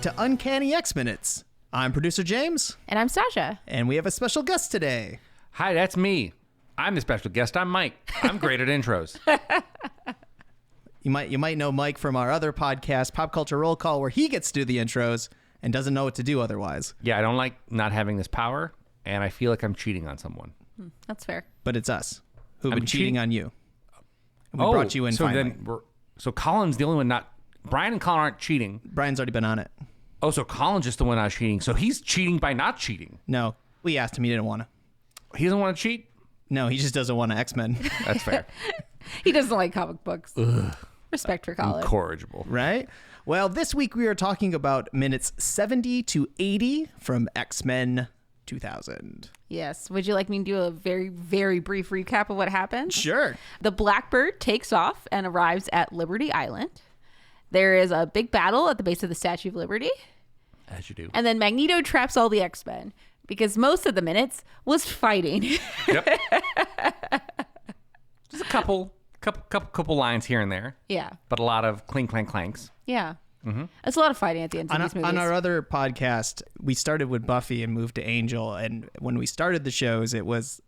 to Uncanny X-Minutes. I'm producer James. And I'm Sasha. And we have a special guest today. Hi, that's me. I'm the special guest. I'm Mike. I'm great at intros. You might know Mike from our other podcast, Pop Culture Roll Call, where he gets to do the intros and doesn't know what to do otherwise. Yeah, I don't like not having this power, and I feel like I'm cheating on someone. That's fair. But it's us who've I'm been cheating on you. And we Oh, brought you in so finally. so Colin's the only one not... Brian and Colin aren't cheating. Brian's already been on it. Oh, so Colin's just the one not cheating. So he's cheating by not cheating. No, we asked him. He didn't want to. He doesn't want to cheat? No, he just doesn't want to X-Men. That's fair. He doesn't like comic books. Respect for Colin. Incorrigible. Right? Well, this week we are talking about minutes 70 to 80 from X-Men 2000. Yes. Would you like me to do a very, very brief recap of what happened? Sure. The Blackbird takes off and arrives at Liberty Island. There is a big battle at the base of the Statue of Liberty. As you do. And then Magneto traps all the X-Men because most of the minutes was fighting. Yep. Just a couple lines here and there. Yeah. But a lot of clink, clank, clanks. Yeah. Mm-hmm. It's a lot of fighting at the end of these movies. On our other podcast, we started with Buffy and moved to Angel. And when we started the shows, it was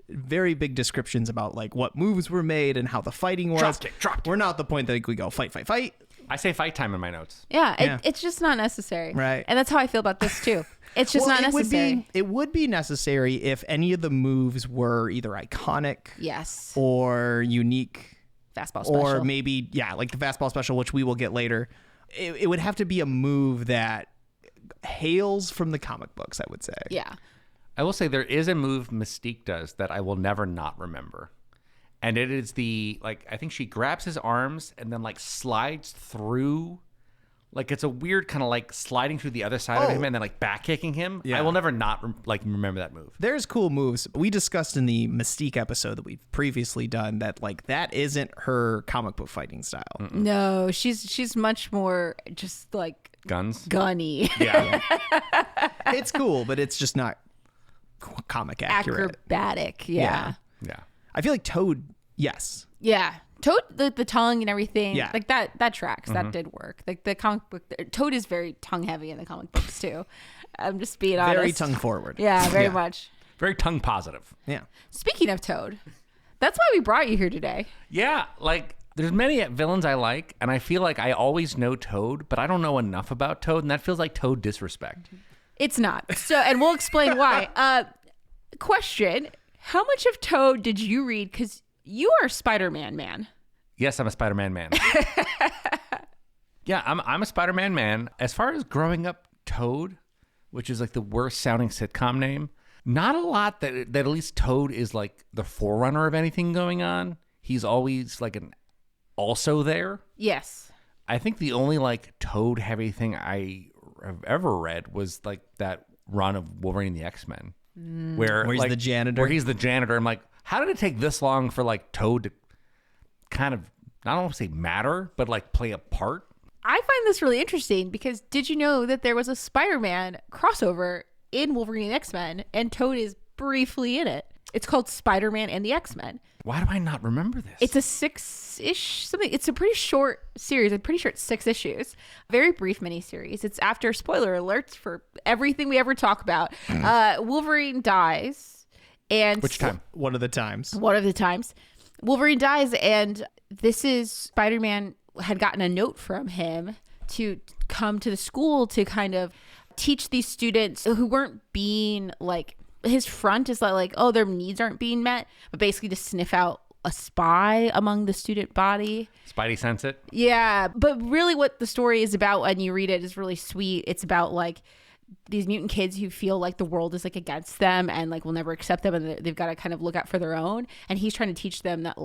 very big descriptions about like what moves were made and how the fighting was. Dropkick. We're not at the point that we go fight, fight, fight. I say fight time in my notes. Yeah. It's just not necessary. Right. And that's how I feel about this too. It's just not necessary. It would be necessary if any of the moves were either iconic, Yes, or unique, fastball special, or maybe like the fastball special, which we will get later. It would have to be a move that hails from the comic books, I would say. Yeah. I will say there is a move Mystique does that I will never not remember. And it is I think she grabs his arms and then slides through. Like it's a weird kind of sliding through the other side of him and then back kicking him. Yeah. I will never not remember that move. There's cool moves. We discussed in the Mystique episode that we've previously done that that isn't her comic book fighting style. No, she's much more just Guns. gunny. Yeah. It's cool, but it's just not comic accurate. Acrobatic. Yeah. Yeah. I feel like Toad, yes. Yeah. Toad, the tongue and everything, Yeah. that tracks. That did work. The comic book, Toad is very tongue heavy in the comic books too. I'm just being honest. Very tongue forward. Yeah, very much. Very tongue positive. Yeah. Speaking of Toad, that's why we brought you here today. Yeah. There's many villains I like, and I feel like I always know Toad, but I don't know enough about Toad, and that feels like Toad disrespect. It's not. So, and we'll explain why. Question: how much of Toad did you read? Because you are a Spider-Man man. Yes, I'm a Spider-Man man. Yeah, I'm a Spider-Man man. As far as growing up, Toad, which is the worst sounding sitcom name, not a lot that at least Toad is the forerunner of anything going on. He's always an also there. Yes. I think the only Toad heavy thing I have ever read was that run of Wolverine and the X-Men. Where he's the janitor. Where he's the janitor. I'm how did it take this long for Toad to kind of, I don't want to say matter, but play a part? I find this really interesting because did you know that there was a Spider-Man crossover in Wolverine and X-Men and Toad is briefly in it? It's called Spider-Man and the X-Men. Why do I not remember this? It's a 6-ish something. It's a pretty short series. I'm pretty sure it's 6 issues. Very brief miniseries. It's after spoiler alerts for everything we ever talk about. Wolverine dies. And which time? One of the times. One of the times. Wolverine dies, and this is Spider-Man had gotten a note from him to come to the school to kind of teach these students who weren't being his front is oh, their needs aren't being met, but basically to sniff out a spy among the student body. Spidey sense it? Yeah, but really what the story is about when you read it is really sweet. It's about these mutant kids who feel like the world is against them and will never accept them, and they've got to kind of look out for their own. And he's trying to teach them that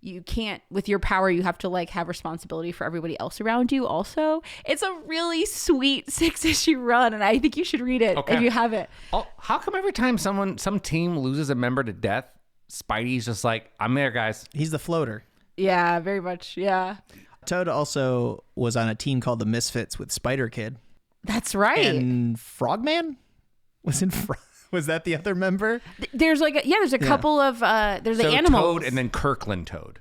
you can't, with your power, you have to have responsibility for everybody else around you also. It's a really sweet 6-issue run, and I think you should read it if you haven't. Oh, how come every time some team loses a member to death, Spidey's just I'm there, guys? He's the floater. Yeah, very much. Yeah. Toad also was on a team called the Misfits with Spider-Kid. That's right. And Frogman was in Was that the other member? There's there's a couple of there's the animals. Toad and then Kirkland Toad.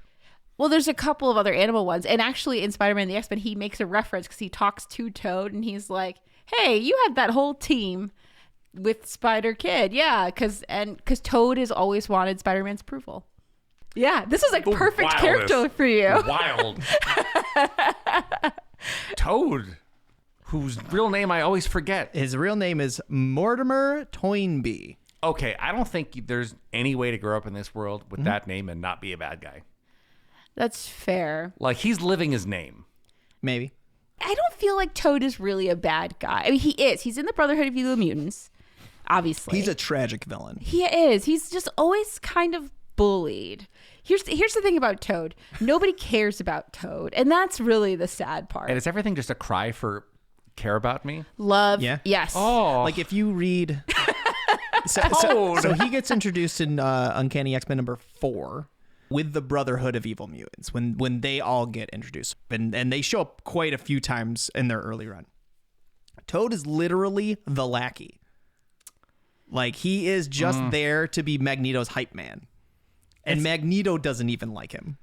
Well, there's a couple of other animal ones. And actually in Spider-Man the X-Men, he makes a reference because he talks to Toad and he's like, hey, you had that whole team with Spider Kid. Yeah, because Toad has always wanted Spider-Man's approval. Yeah, this is like perfect character for you. Wild. Toad, whose real name I always forget. His real name is Mortimer Toynbee. Okay, I don't think there's any way to grow up in this world with that name and not be a bad guy. That's fair. Like, he's living his name. Maybe. I don't feel like Toad is really a bad guy. I mean, he is. He's in the Brotherhood of Evil Mutants, obviously. He's a tragic villain. He is. He's just always kind of bullied. Here's the thing about Toad. Nobody cares about Toad, and that's really the sad part. And is everything just a cry for care about me? Love. Yeah. Yes. Oh. Like if you read... So he gets introduced in Uncanny X-Men number 4 with the Brotherhood of Evil Mutants when they all get introduced. And they show up quite a few times in their early run. Toad is literally the lackey. Like, he is just there to be Magneto's hype man. And Magneto doesn't even like him.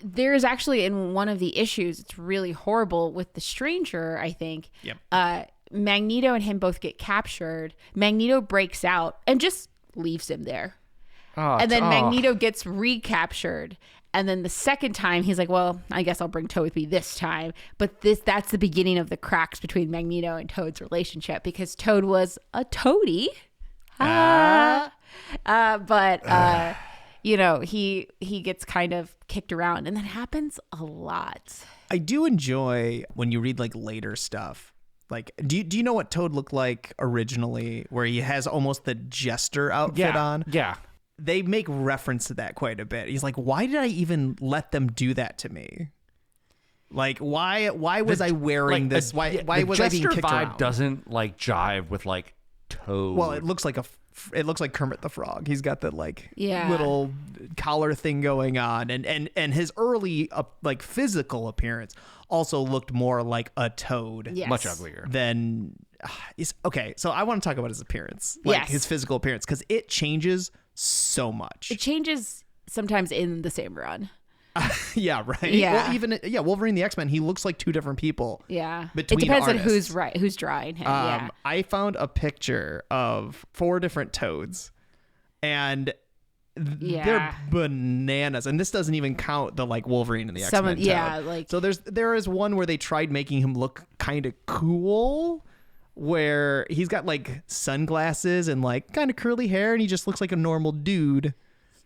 There is actually, in one of the issues, it's really horrible with the Stranger, I think. Yep. Magneto and him both get captured. Magneto breaks out and just leaves him there. And then Magneto gets recaptured. And then the second time, he's like, well, I guess I'll bring Toad with me this time. But that's the beginning of the cracks between Magneto and Toad's relationship, because Toad was a toady. You know, he gets kind of kicked around, and that happens a lot. I do enjoy when you read like later stuff. Like, do you know what Toad looked like originally, where he has almost the jester outfit on? Yeah. They make reference to that quite a bit. He's like, why did I even let them do that to me? Like, why was I wearing this? Why was I being kicked around? Vibe doesn't like jive with like Toad. Well, it looks like Kermit the Frog. He's got that like Yeah. little collar thing going on, and his early like physical appearance also looked more like a Toad. Yes. Much uglier. Than okay. So I want to talk about his appearance, like Yes. his physical appearance, because it changes so much. It changes sometimes in the same run. Yeah, right. Yeah. Well, Wolverine the X-Men, he looks like two different people. Yeah. Between it depends artists. on who's drawing him. Yeah. I found a picture of 4 different Toads, and they're bananas. And this doesn't even count the like Wolverine and the X-Men. Like, so there is one where they tried making him look kind of cool, where he's got like sunglasses and like kind of curly hair, and he just looks like a normal dude.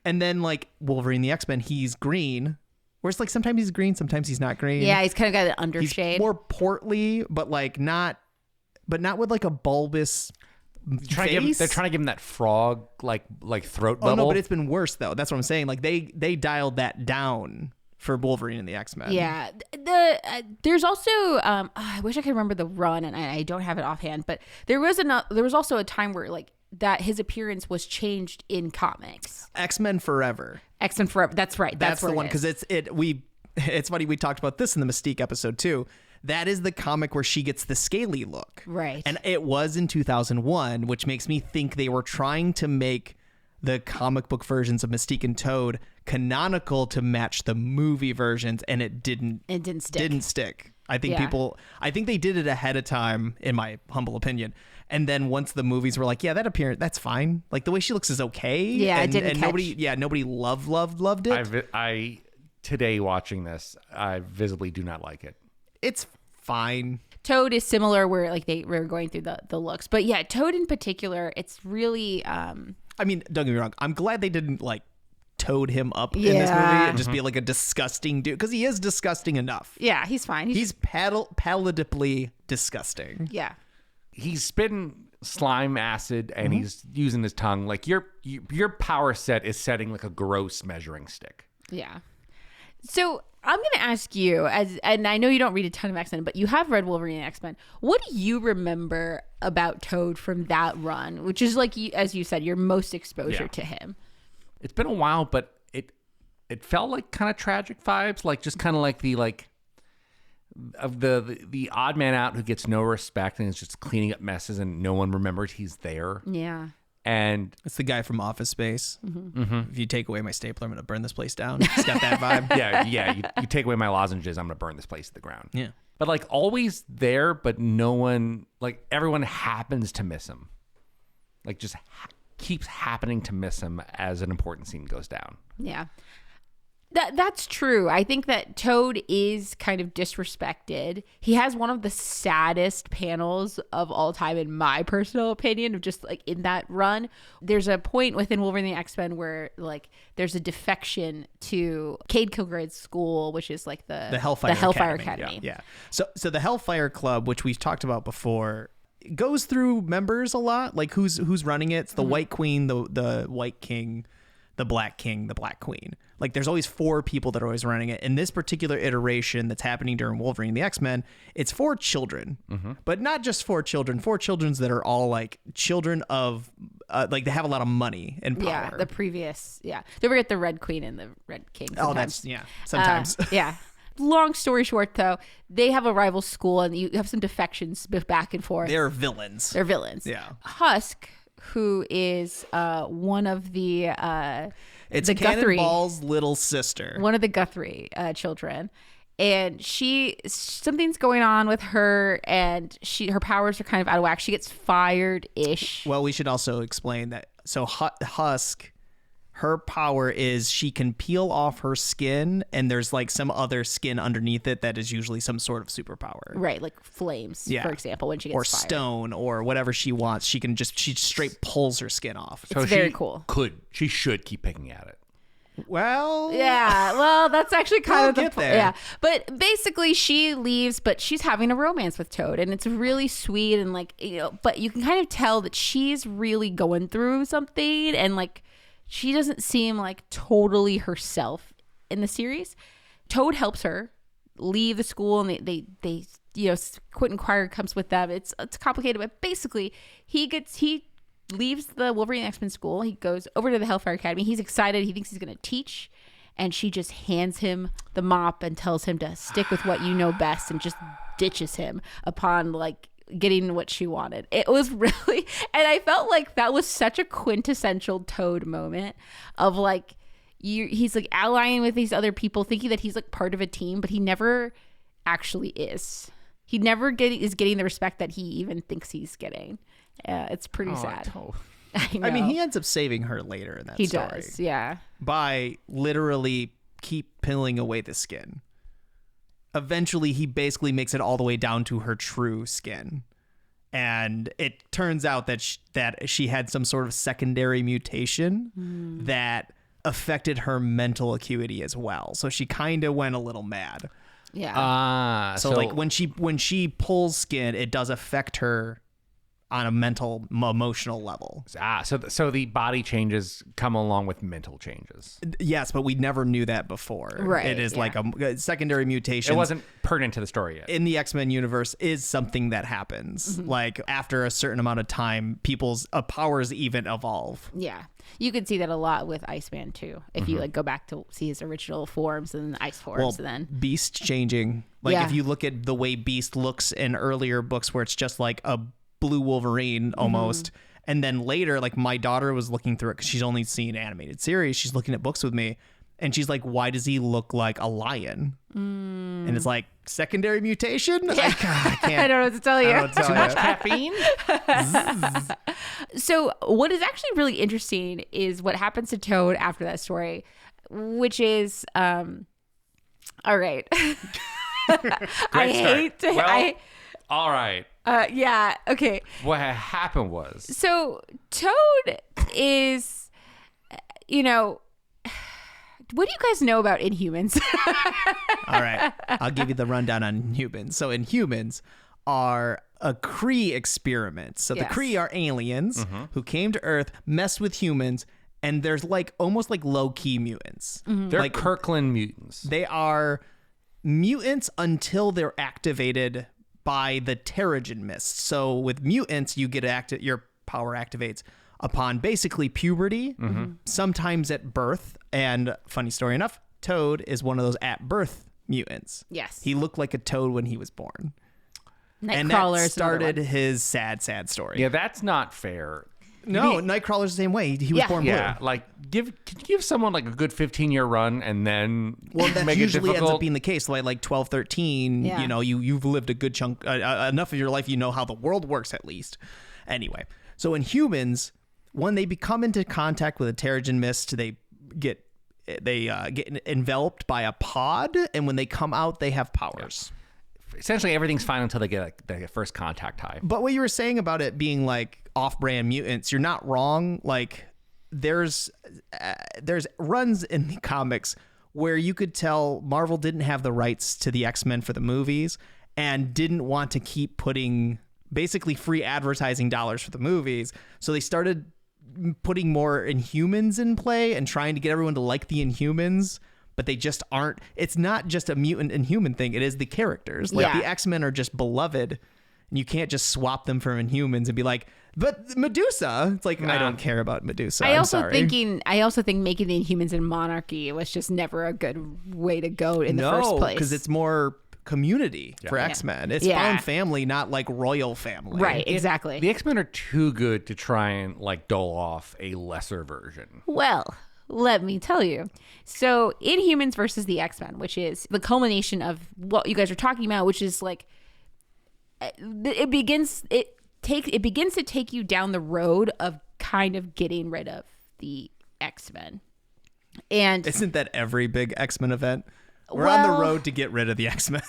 And then like Wolverine the X-Men, he's green. Whereas like sometimes he's green, sometimes he's not green. yeah, he's kind of got an He's undershade. more portly, but not with like a bulbous face. They're trying to give him that frog like throat bubble. Oh no, but it's been worse though. That's what I'm saying. Like they dialed that down for Wolverine and the X-Men. Yeah. There's also I wish I could remember the run, and I don't have it offhand, but there was also a time where like that his appearance was changed in comics. X-Men Forever. X-Men Forever. That's right. That's the where one, it is. because it's funny, we talked about this in the Mystique episode too. That is the comic where she gets the scaly look. Right. And it was in 2001, which makes me think they were trying to make the comic book versions of Mystique and Toad canonical to match the movie versions, and it didn't stick. I think they did it ahead of time, in my humble opinion. And then once the movies were like, yeah, that appearance, that's fine. Like the way she looks is okay. Yeah, and, it didn't and catch. nobody loved it. I today watching this, I visibly do not like it. It's fine. Toad is similar, where like they were going through the looks. But yeah, Toad in particular, it's really I mean, don't get me wrong. I'm glad they didn't like Toad him up in this movie and just be like a disgusting dude, because he is disgusting enough. Yeah, he's fine. He's palatably disgusting. Yeah. He's spitting slime acid and he's using his tongue. Like your power set is setting like a gross measuring stick. Yeah. So I'm going to ask you, and I know you don't read a ton of X-Men, but you have read Wolverine and X-Men. What do you remember about Toad from that run, which is like, as you said, your most exposure to him? It's been a while, but it felt like kind of tragic vibes, like just kind of like of the odd man out who gets no respect and is just cleaning up messes and no one remembers he's there. Yeah. And It's the guy from Office Space. If you take away my stapler, I'm going to burn this place down. It's got that vibe. yeah, you take away my lozenges, I'm going to burn this place to the ground. Yeah. But like always there, but no one, like everyone happens to miss him. Like just keeps happening to miss him as an important scene goes down. Yeah. That's true. I think that Toad is kind of disrespected. He has one of the saddest panels of all time, in my personal opinion, of just like in that run. There's a point within Wolverine and the X-Men where like there's a defection to Cade Kilgrade's school, which is like the Hellfire Academy. Yeah. So the Hellfire Club, which we've talked about before, goes through members a lot. Like who's running it? It's the White Queen, the White King, the Black King, the Black Queen. Like there's always 4 people that are always running it. In this particular iteration that's happening during Wolverine and the X-Men, it's 4 children, but not just 4 children, 4 children that are all like children of like they have a lot of money and power. Yeah, the previous. Yeah. Don't forget the Red Queen and the Red King. Oh, that's, sometimes. Yeah. Long story short, though, they have a rival school and you have some defections back and forth. They're villains. They're villains. Yeah. Husk, who is one of the It's the Cannonball's little sister. One of the Guthrie children. And something's going on with her, and her powers are kind of out of whack. She gets fired-ish. Well, we should also explain that. So Husk, her power is she can peel off her skin, and there's like some other skin underneath it that is usually some sort of superpower. Right, like flames, for example, when she gets fired. Or stone, or whatever she wants. She straight pulls her skin off. It's very cool. She should keep picking at it. Well, yeah, well, that's actually kind of the get there. Yeah, but basically she leaves, but she's having a romance with Toad, and it's really sweet, and like, you know, but you can kind of tell that she's really going through something, and like she doesn't seem like totally herself in the series. Toad helps her leave the school, and they you know, Quentin Quire comes with them. It's complicated, but basically he leaves the Wolverine X-Men school. He goes over to the Hellfire Academy. He's excited. He thinks he's going to teach. And she just hands him the mop and tells him to stick with what you know best, and just ditches him upon like getting what she wanted. It was really, and I felt like that was such a quintessential Toad moment of like, he's like allying with these other people, thinking that he's like part of a team, but he never actually is. He never is getting the respect that he even thinks he's getting. It's pretty sad. I mean, he ends up saving her later in that story. He does, yeah. By literally keep peeling away the skin. Eventually, he basically makes it all the way down to her true skin. And it turns out that she had some sort of secondary mutation that affected her mental acuity as well. So she kind of went a little mad. Yeah. So like when she pulls skin, it does affect her on a mental, emotional level. So the body changes come along with mental changes. Yes, but we never knew that before. Right. It is like a secondary mutation. It wasn't pertinent to the story yet. In the X-Men universe is something that happens. Like after a certain amount of time, people's powers even evolve. Yeah. You could see that a lot with Iceman too. If you like go back to see his original forms and ice forms, and then Beast changing. Like if you look at the way Beast looks in earlier books where it's just like a blue Wolverine almost. And then later, like my daughter was looking through it because she's only seen animated series. She's looking at books with me and she's like, why does he look like a lion? And it's like secondary mutation. Yeah. I can't. I don't know what to tell you. Too much caffeine? So what is actually really interesting is what happens to Toad after that story, which is, all right. All right. Yeah. Okay. What happened was. So Toad is, you know, what do you guys know about Inhumans? All right. I'll give you the rundown on Inhumans. So Inhumans are a Kree experiment. So the Kree are aliens who came to Earth, messed with humans, and there's like almost like low-key mutants. They're like Kirkland mutants. They are mutants until they're activated by the Terrigen Mist. So with mutants, you get your power activates upon basically puberty, sometimes at birth. And funny story enough, Toad is one of those at birth mutants. Yes. He looked like a toad when he was born. Nightcrawler and that started his sad, sad story. Yeah, that's not fair. No, Nightcrawler's the same way. He was born blue. Yeah, like can you give someone like a good 15-year run and then That make usually it difficult? ends up being the case. Like 12, 13, Yeah. you know, you've lived a good chunk, enough of your life, you know how the world works at least. Anyway, so in humans, when they come into contact with a Terrigen Mist, they get enveloped by a pod, and when they come out, they have powers. Essentially, everything's fine until they get like the first contact high. But what you were saying about it being like off-brand mutants, you're not wrong. Like there's runs in the comics where you could tell Marvel didn't have the rights to the X-Men for the movies and didn't want to keep putting basically free advertising dollars for the movies. So they started putting more Inhumans in play and trying to get everyone to like the Inhumans, but they just aren't. It's not just a mutant Inhuman thing. It is the characters. Like the X-Men are just beloved, and you can't just swap them for Inhumans and be like, but Medusa. It's like, I don't care about Medusa. I also think making the Inhumans in monarchy was just never a good way to go in the first place. Because it's more community for X-Men. It's found family, not like royal family. Right, exactly. The X-Men are too good to try and like dole off a lesser version. Well, let me tell you. So Inhumans versus the X-Men, which is the culmination of what you guys are talking about, which is like it begins to take you down the road of kind of getting rid of the X-Men. And isn't that every big X-Men event? We're on the road to get rid of the X-Men.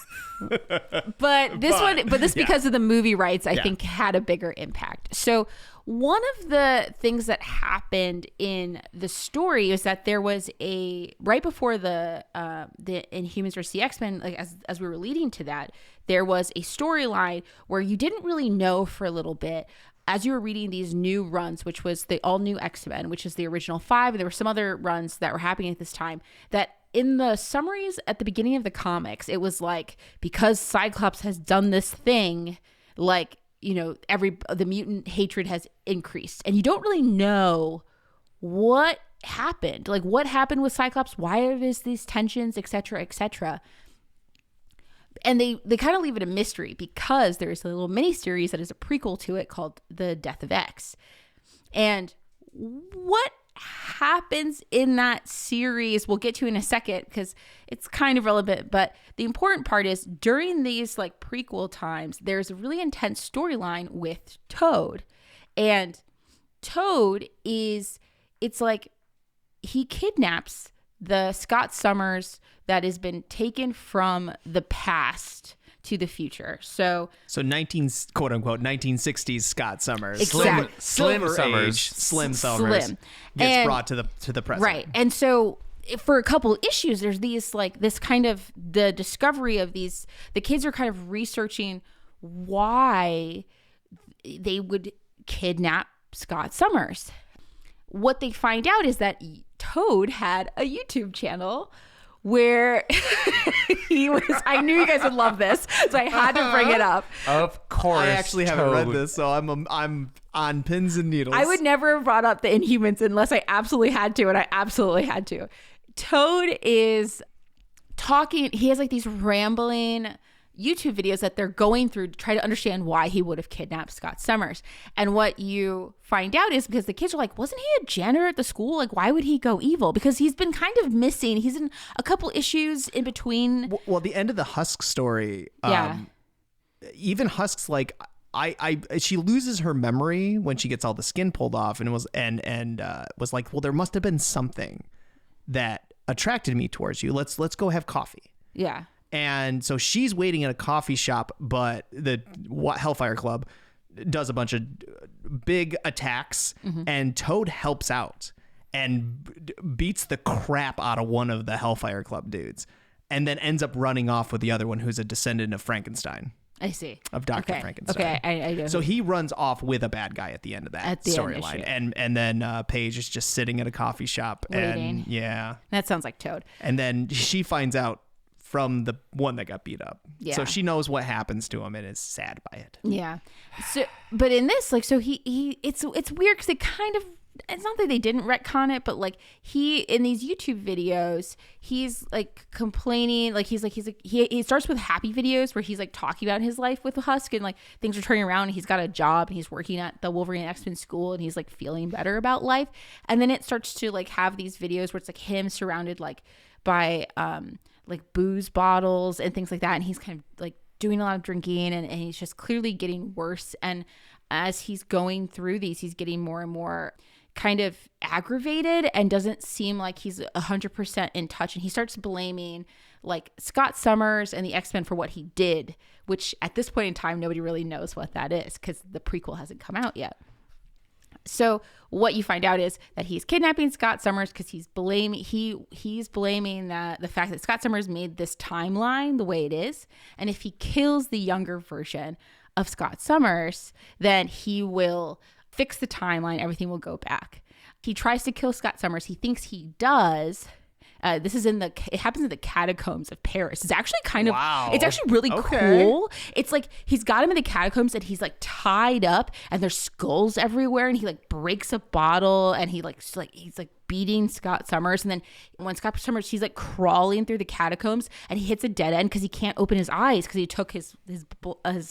But this because of the movie rights, I think had a bigger impact. So one of the things that happened in the story is that there was right before the Inhumans versus the X-Men, like as we were leading to that, there was a storyline where you didn't really know for a little bit as you were reading these new runs, which was the all new X-Men, which is the original 5, and there were some other runs that were happening at this time that in the summaries at the beginning of the comics, it was like, because Cyclops has done this thing, like, you know, the mutant hatred has increased. And you don't really know what happened. Like, what happened with Cyclops? Why are there these tensions, et cetera, et cetera? And they kind of leave it a mystery because there's a little mini-series that is a prequel to it called The Death of X. And what happens in that series we'll get to in a second because it's kind of relevant, but the important part is during these like prequel times there's a really intense storyline with Toad. And Toad it's like he kidnaps the Scott Summers that has been taken from the past to the future. So quote unquote 1960s Scott Summers. Exactly. Slim Summers gets brought to the present. Right. And so for a couple issues, there's this kind of the discovery of the kids are kind of researching why they would kidnap Scott Summers. What they find out is that Toad had a YouTube channel where I knew you guys would love this, so I had to bring it up. Of course. I actually haven't read this, so I'm on pins and needles. I would never have brought up the Inhumans unless I absolutely had to, and I absolutely had to. Toad is talking, he has like these rambling YouTube videos that they're going through to try to understand why he would have kidnapped Scott Summers. And what you find out is because the kids are like, wasn't he a janitor at the school? Like, why would he go evil? Because he's been kind of missing. He's in a couple issues in between. Well, the end of the Husk story, even Husk's like, she loses her memory when she gets all the skin pulled off, and was like, well, there must have been something that attracted me towards you. Let's go have coffee. Yeah. And so she's waiting at a coffee shop, but the Hellfire Club does a bunch of big attacks, and Toad helps out and beats the crap out of one of the Hellfire Club dudes, and then ends up running off with the other one, who's a descendant of Frankenstein. I see. Of Dr. Frankenstein. Okay, I do. So he runs off with a bad guy at the end of that storyline. And then Paige is just sitting at a coffee shop. Waiting. And that sounds like Toad. And then she finds out from the one that got beat up. Yeah. So she knows what happens to him and is sad by it. Yeah. So, but in this, like, so he it's weird because they kind of it's not that they didn't retcon it, but like he in these YouTube videos, he's like complaining, like he starts with happy videos where he's like talking about his life with Husk and like things are turning around and he's got a job and he's working at the Wolverine X-Men school and he's like feeling better about life. And then it starts to like have these videos where it's like him surrounded like by like booze bottles and things like that, and he's kind of like doing a lot of drinking and he's just clearly getting worse. And as he's going through these, he's getting more and more kind of aggravated and doesn't seem like he's 100% in touch. And he starts blaming like Scott Summers and the X-Men for what he did, which at this point in time, nobody really knows what that is because the prequel hasn't come out yet. So what you find out is that he's kidnapping Scott Summers because he's blaming that the fact that Scott Summers made this timeline the way it is. And if he kills the younger version of Scott Summers, then he will fix the timeline. Everything will go back. He tries to kill Scott Summers. He thinks he does. It happens in the catacombs of Paris. It's actually it's actually really cool. It's like he's got him in the catacombs and he's like tied up and there's skulls everywhere and he like breaks a bottle and he's like beating Scott Summers. And then when Scott Summers, he's like crawling through the catacombs and he hits a dead end because he can't open his eyes because he took his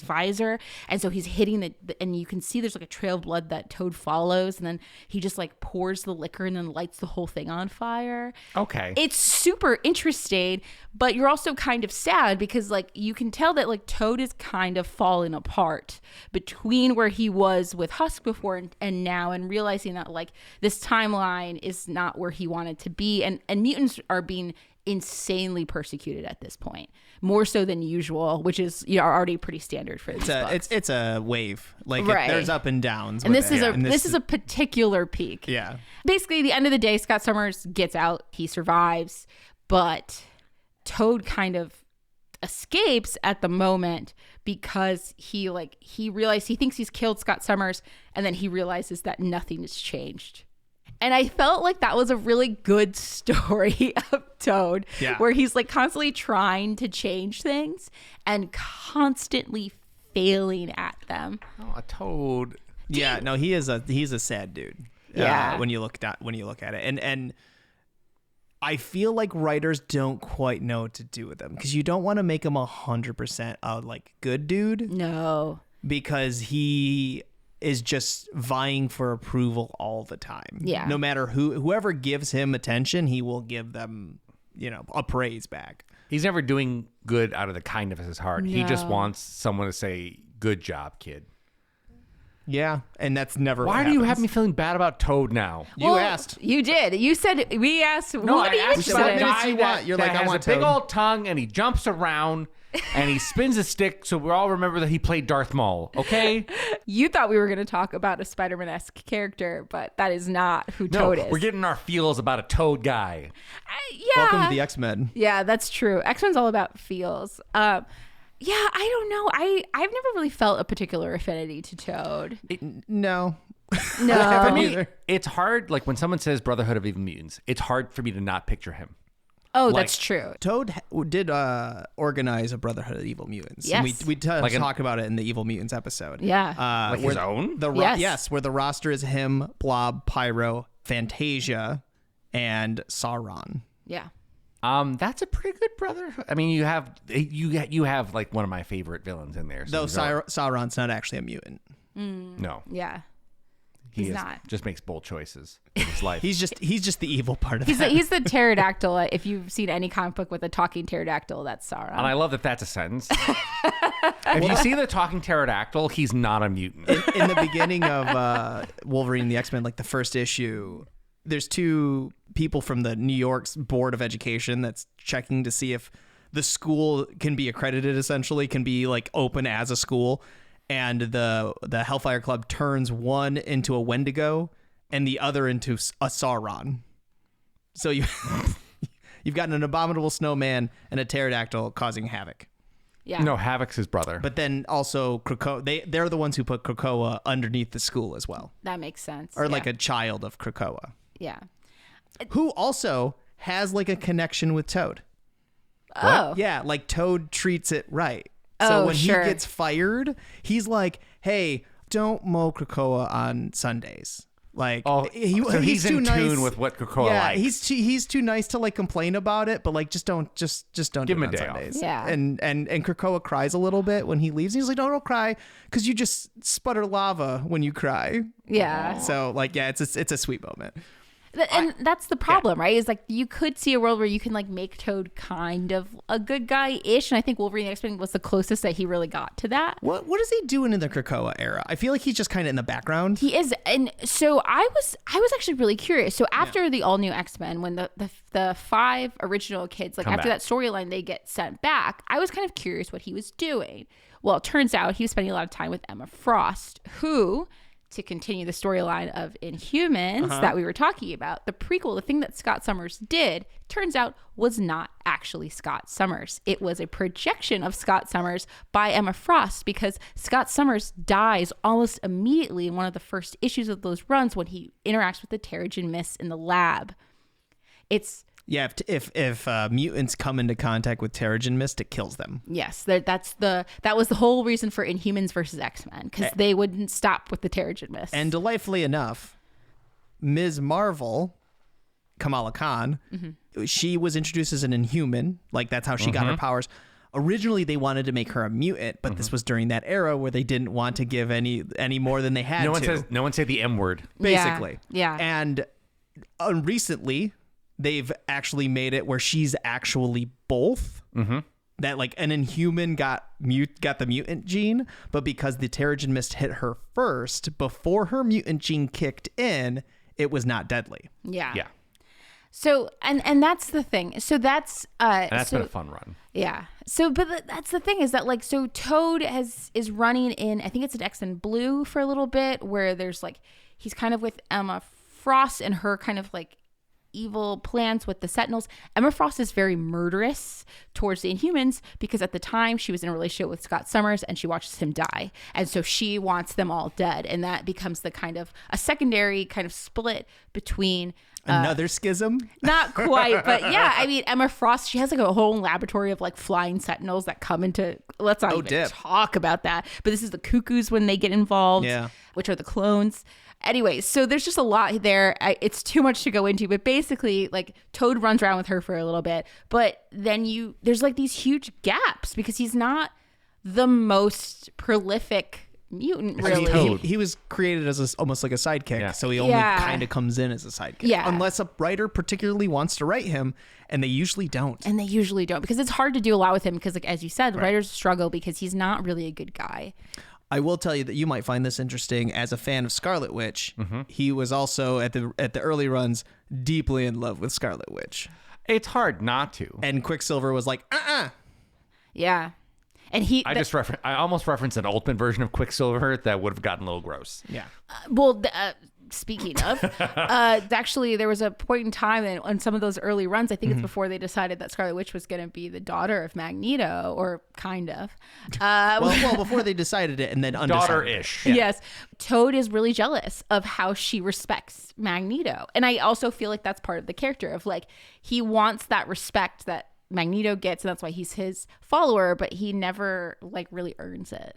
visor. And so he's hitting and you can see there's like a trail of blood that Toad follows. And then he just like pours the liquor and then lights the whole thing on fire. Okay. It's super interesting, but you're also kind of sad because like you can tell that like Toad is kind of falling apart between where he was with Husk before and now, and realizing that like this timeline is not where he wanted to be, and mutants are being insanely persecuted at this point, more so than usual, which is already pretty standard for this book. It's a wave, like right. There's up and downs, and this is a particular peak. Yeah, basically, at the end of the day, Scott Summers gets out, he survives, but Toad kind of escapes at the moment because he thinks he's killed Scott Summers, and then he realizes that nothing has changed. And I felt like that was a really good story of Toad, where he's like constantly trying to change things and constantly failing at them. Oh, a Toad. Yeah, no, he's a sad dude. Yeah. When you look at it, and I feel like writers don't quite know what to do with him because you don't want to make him 100% a like good dude. No, because he is just vying for approval all the time. Yeah. No matter whoever gives him attention, he will give them, a praise back. He's never doing good out of the kindness of his heart. No. He just wants someone to say, "Good job, kid." Yeah, and that's never. Why do you have me feeling bad about Toad now? You asked. You did. You said we asked. No, I asked about a guy you want. You're like, I has want a big Toad. old tongue and he jumps around and he spins a stick, so we all remember that he played Darth Maul. Okay. You thought we were going to talk about a Spider-Man-esque character, but that is not who Toad is. We're getting our feels about a Toad guy. Yeah. Welcome to the X-Men. Yeah, that's true. X-Men's all about feels. Yeah, I don't know. I've never really felt a particular affinity to Toad. No. No. For me, it's hard. Like when someone says Brotherhood of Evil Mutants, it's hard for me to not picture him. Oh, that's true. Toad did organize a Brotherhood of Evil Mutants. Yes. And we talk about it in the Evil Mutants episode. Yeah. Like his own? Yes. Where the roster is him, Blob, Pyro, Fantasia, and Sauron. Yeah. That's a pretty good Brotherhood. I mean, you have like one of my favorite villains in there. Though Sauron's not actually a mutant. No. Yeah. He's not. Just makes bold choices in his life. He's just the evil part of that. He's the pterodactyl. If you've seen any comic book with a talking pterodactyl, that's Sauron. And I love that that's a sentence. If you see the talking pterodactyl, he's not a mutant. In the beginning of Wolverine and the X-Men, like the first issue, there's two people from the New York's Board of Education that's checking to see if the school can be accredited, essentially, can be like open as a school. And the Hellfire Club turns one into a Wendigo and the other into a Sauron. So you've got an abominable snowman and a pterodactyl causing havoc. Yeah. No, Havoc's his brother. But then also Krakoa, they're the ones who put Krakoa underneath the school as well. That makes sense. Or like a child of Krakoa. Yeah. Who also has like a connection with Toad. Oh. Yeah, like Toad treats it right. So when he gets fired, he's like, hey, don't mow Krakoa on Sundays. Like, so he's too in nice. tune with what Krakoa likes. he's too nice to like complain about it, but like just don't Give do him it a on day off. Sundays. Yeah. And Krakoa cries a little bit when he leaves. He's like, don't cry, because you just sputter lava when you cry. Yeah. So like, yeah, it's a sweet moment. And that's the problem, right? Is like you could see a world where you can like make Toad kind of a good guy-ish, and I think Wolverine X-Men was the closest that he really got to that. What is he doing in the Krakoa era? I feel like he's just kind of in the background. He is, and so I was actually really curious. So after the all new X-Men, when the 5 original kids, like Come after back. that storyline, they get sent back, I was kind of curious what he was doing. Well, it turns out he was spending a lot of time with Emma Frost, who, to continue the storyline of Inhumans that we were talking about, the prequel, the thing that Scott Summers did, turns out was not actually Scott Summers. It was a projection of Scott Summers by Emma Frost, because Scott Summers dies almost immediately in one of the first issues of those runs when he interacts with the Terrigen Mist in the lab. It's Yeah, if mutants come into contact with Terrigen Mist, it kills them. yes, that was the whole reason for Inhumans versus X-Men, because they wouldn't stop with the Terrigen Mist. And delightfully enough, Ms. Marvel, Kamala Khan, she was introduced as an Inhuman. Like, that's how she got her powers. Originally, they wanted to make her a mutant, but this was during that era where they didn't want to give any more than they had to. No one said the M word. Basically. Yeah. And recently, they've actually made it where she's actually both. That like an Inhuman got the mutant gene, but because the Terrigen Mist hit her first, before her mutant gene kicked in, it was not deadly. Yeah. Yeah. So and that's the thing. So that's And that's been a fun run. Yeah. So but that's the thing, is that like, so Toad is running in, I think it's an X-Men Blue for a little bit, where there's like, he's kind of with Emma Frost and her kind of like evil plans with the Sentinels. Emma Frost is very murderous towards the Inhumans, because at the time she was in a relationship with Scott Summers and she watches him die, and so she wants them all dead, and that becomes the kind of a secondary kind of split between Another schism? not quite, but yeah, I mean, Emma Frost, she has like a whole laboratory of like flying Sentinels that come into, let's not even talk about that, but this is the Cuckoos when they get involved, which are the clones. Anyway, so there's just a lot there. It's too much to go into, but basically, like, Toad runs around with her for a little bit, but then there's like these huge gaps, because he's not the most prolific mutant, really. He was created as almost like a sidekick, so he only kind of comes in as a sidekick. Yeah. Unless a writer particularly wants to write him, and they usually don't. Because it's hard to do a lot with him, because, like, as you said, writers struggle because he's not really a good guy. I will tell you that you might find this interesting as a fan of Scarlet Witch. He was also at the early runs deeply in love with Scarlet Witch. It's hard not to. And Quicksilver was like, Yeah. And I almost referenced an ultimate version of Quicksilver that would have gotten a little gross. Yeah. Speaking of, actually, there was a point in time on some of those early runs, I think it's before they decided that Scarlet Witch was going to be the daughter of Magneto, or kind of. Well, before they decided it, and then undecided. Daughter-ish. Yeah. Yes. Toad is really jealous of how she respects Magneto. And I also feel like that's part of the character of, like, he wants that respect that Magneto gets, and that's why he's his follower, but he never, like, really earns it.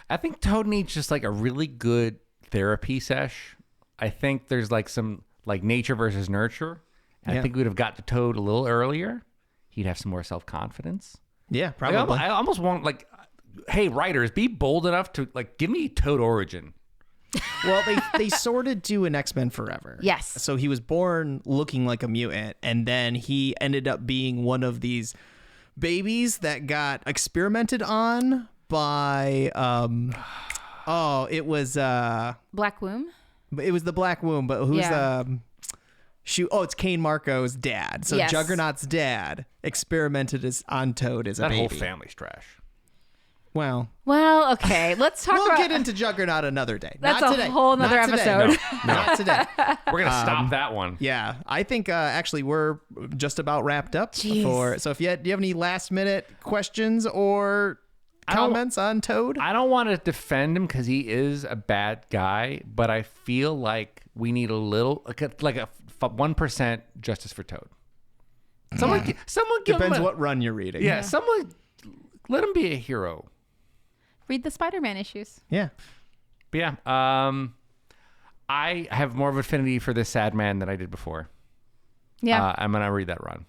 I think Toad needs just like a really good therapy sesh. I think there's like some like nature versus nurture. And I think we'd have got to Toad a little earlier. He'd have some more self-confidence. Yeah, probably. I almost want, like, hey, writers, be bold enough to, like, give me Toad origin. Well, they sort of do in X-Men Forever. Yes. So he was born looking like a mutant, and then he ended up being one of these babies that got experimented on by it was Black Womb? it was the Black Womb, but who's it's Kane Marco's dad. So Yes. Juggernaut's dad experimented on Toad as a baby. That whole family's trash. Well, okay. Let's talk we'll about... get into Juggernaut another day. That's Not a today. whole nother Not today. episode. No, not today. We're going to stop that one. Yeah, I think actually we're just about wrapped up. Jeez. So do you have any last minute questions or comments on Toad? I don't want to defend him because he is a bad guy, but I feel like we need a little, like a 1% justice for Toad. Someone give Depends him what run you're reading. Yeah, someone let him be a hero. Read the Spider-Man issues. Yeah. But yeah, I have more of affinity for this sad man than I did before. Yeah. I'm gonna read that run.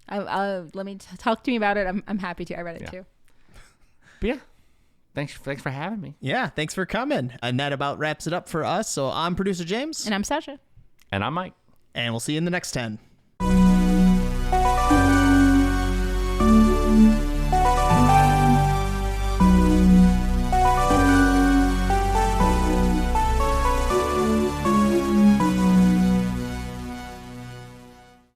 Let me talk to me about it. I'm happy to. I read it too. But yeah, thanks for having me. Yeah, thanks for coming. And that about wraps it up for us. So I'm producer James. And I'm Sasha. And I'm Mike. And we'll see you in the next 10.